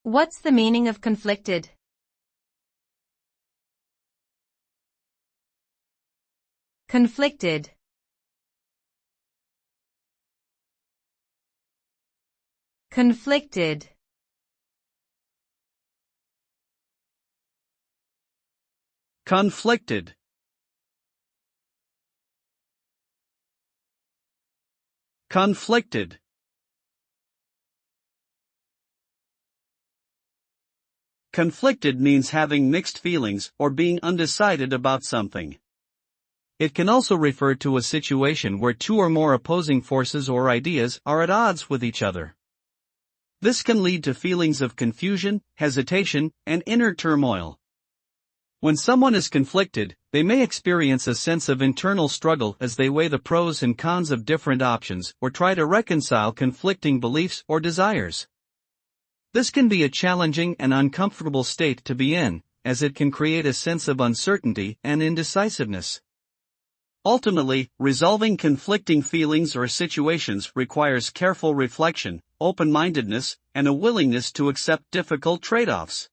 What's the meaning of conflicted? Conflicted. Conflicted. Conflicted. Conflicted. Conflicted means having mixed feelings or being undecided about something. It can also refer to a situation where two or more opposing forces or ideas are at odds with each other. This can lead to feelings of confusion, hesitation, and inner turmoil. When someone is conflicted, they may experience a sense of internal struggle as they weigh the pros and cons of different options or try to reconcile conflicting beliefs or desires. This can be a challenging and uncomfortable state to be in, as it can create a sense of uncertainty and indecisiveness. Ultimately, resolving conflicting feelings or situations requires careful reflection, open-mindedness, and a willingness to accept difficult trade-offs.